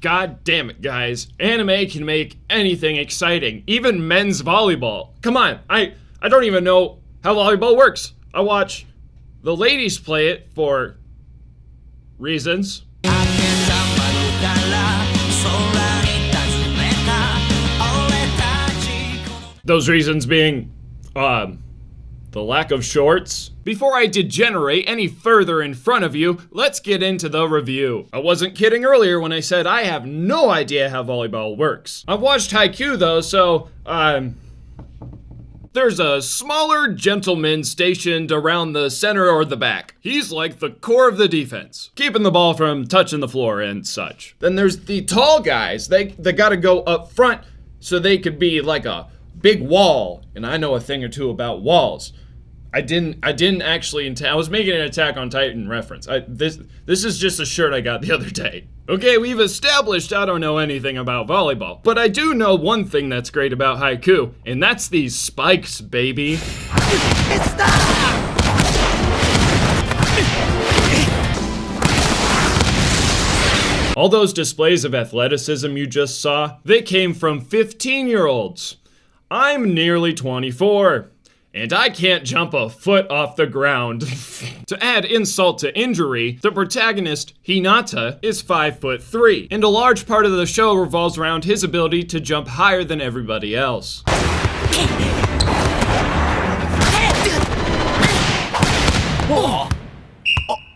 God damn it, guys. Anime can make anything exciting, even men's volleyball. Come on, I don't even know how volleyball works. I watch the ladies play it for reasons. Those reasons being, the lack of shorts. Before I degenerate any further in front of you, let's get into the review. I wasn't kidding earlier when I said I have no idea how volleyball works. I've watched Haikyu though, so, there's a smaller gentleman stationed around the center or the back. He's like the core of the defense, keeping the ball from touching the floor and such. Then there's the tall guys. They gotta go up front so they could be like a big wall, and I know a thing or two about walls. I didn't actually I was making an Attack on Titan reference. This is just a shirt I got the other day. Okay, we've established I don't know anything about volleyball, but I do know one thing that's great about Haikyu, and that's these spikes, baby. All those displays of athleticism you just saw, they came from 15-year-olds. I'm nearly 24. And I can't jump a foot off the ground. To add insult to injury, the protagonist, Hinata, is 5'3", and a large part of the show revolves around his ability to jump higher than everybody else.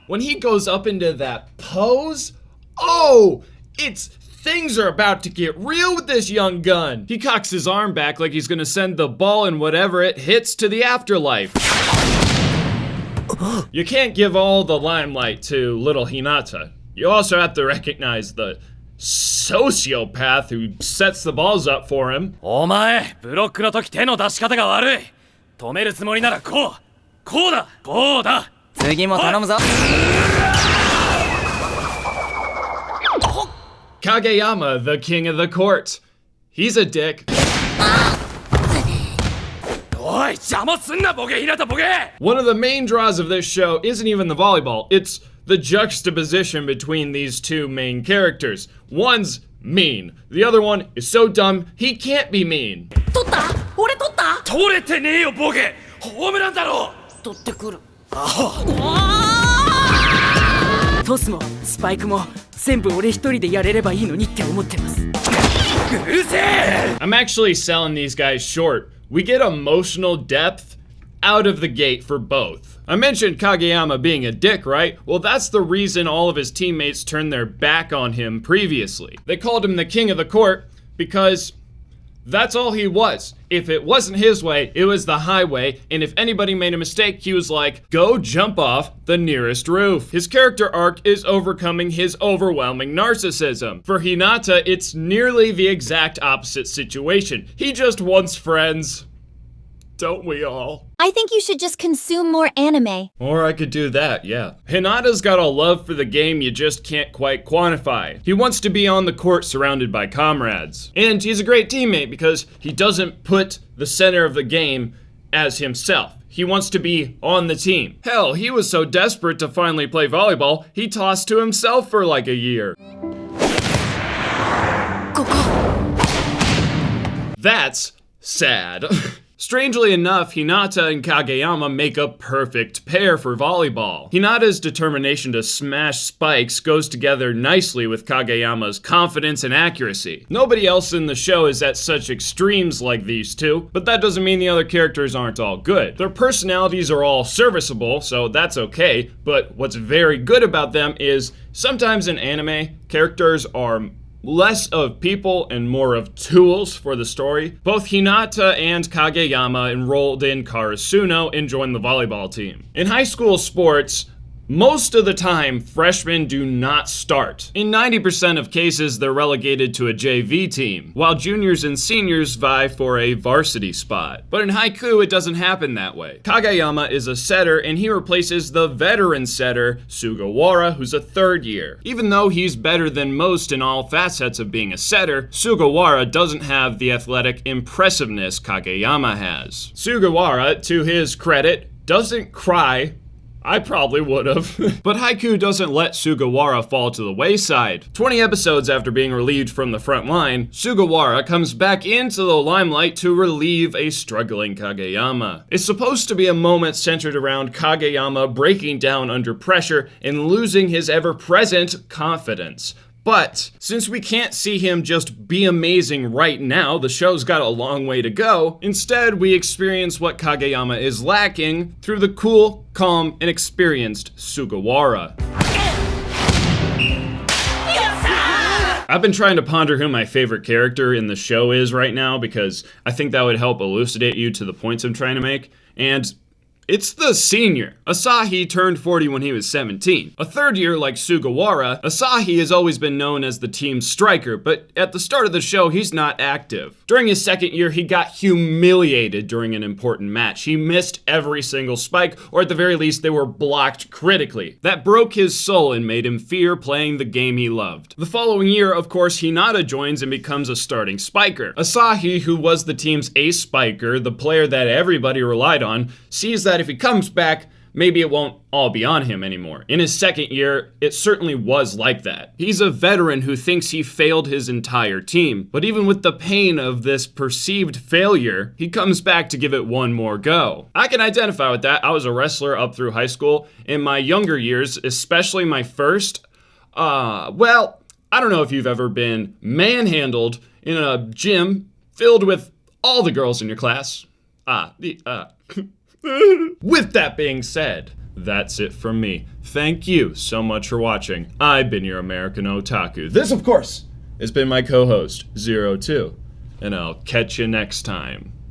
When he goes up into that pose, things are about to get real with this young gun. He cocks his arm back like he's gonna send the ball and whatever it hits to the afterlife. You can't give all the limelight to little Hinata. You also have to recognize the sociopath who sets the balls up for him. お前、ブロックの時手の出し方が悪い。止めるつもりならこうだ。次も頼むぞ。Kageyama, the king of the court. He's a dick. One of the main draws of this show isn't even the volleyball, it's the juxtaposition between these two main characters. One's mean, the other one is so dumb he can't be mean. 取れてねえよボケ。ホームランだろ。取ってくる。トスもスパイクも全部俺一人でやれればいいのにって思ってます。うるせえ。I'm actually selling these guys short. We get emotional depth out of the gate for both. I mentioned Kageyama being a dick, right? Well, that's the reason all of his teammates turned their back on him previously. They called him the king of the court because that's all he was. If it wasn't his way, it was the highway, and if anybody made a mistake, he was like, go jump off the nearest roof. His character arc is overcoming his overwhelming narcissism. For Hinata, it's nearly the exact opposite situation. He just wants friends. Don't we all? I think you should just consume more anime. Or I could do that, yeah. Hinata's got a love for the game you just can't quite quantify. He wants to be on the court surrounded by comrades. And he's a great teammate because he doesn't put the center of the game as himself. He wants to be on the team. Hell, he was so desperate to finally play volleyball, he tossed to himself for like a year. That's sad. Strangely enough, Hinata and Kageyama make a perfect pair for volleyball. Hinata's determination to smash spikes goes together nicely with Kageyama's confidence and accuracy. Nobody else in the show is at such extremes like these two, but that doesn't mean the other characters aren't all good. Their personalities are all serviceable, so that's okay, but what's very good about them is sometimes in anime, characters are less of people and more of tools for the story. Both Hinata and Kageyama enrolled in Karasuno and joined the volleyball team. In high school sports, most of the time, freshmen do not start. In 90% of cases, they're relegated to a JV team, while juniors and seniors vie for a varsity spot. But in Haikyu, it doesn't happen that way. Kageyama is a setter, and he replaces the veteran setter, Sugawara, who's a third year. Even though he's better than most in all facets of being a setter, Sugawara doesn't have the athletic impressiveness Kageyama has. Sugawara, to his credit, doesn't cry I probably would've. But Haikyu doesn't let Sugawara fall to the wayside. 20 episodes after being relieved from the front line, Sugawara comes back into the limelight to relieve a struggling Kageyama. It's supposed to be a moment centered around Kageyama breaking down under pressure and losing his ever-present confidence. But since we can't see him just be amazing right now, the show's got a long way to go. Instead, we experience what Kageyama is lacking through the cool, calm, and experienced Sugawara. I've been trying to ponder who my favorite character in the show is right now because I think that would help elucidate you to the points I'm trying to make. And it's the senior. Asahi turned 40 when he was 17. A third year like Sugawara, Asahi has always been known as the team's striker, but at the start of the show, he's not active. During his second year, he got humiliated during an important match. He missed every single spike, or at the very least, they were blocked critically. That broke his soul and made him fear playing the game he loved. The following year, of course, Hinata joins and becomes a starting spiker. Asahi, who was the team's ace spiker, the player that everybody relied on, sees that if he comes back, maybe it won't all be on him anymore. In his second year, it certainly was like that. He's a veteran who thinks he failed his entire team, but even with the pain of this perceived failure, he comes back to give it one more go. I can identify with that. I was a wrestler up through high school. In my younger years, especially my first, well, I don't know if you've ever been manhandled in a gym filled with all the girls in your class. With that being said, that's it from me. Thank you so much for watching. I've been your American Otaku. This, of course, has been my co-host, 02, and I'll catch you next time.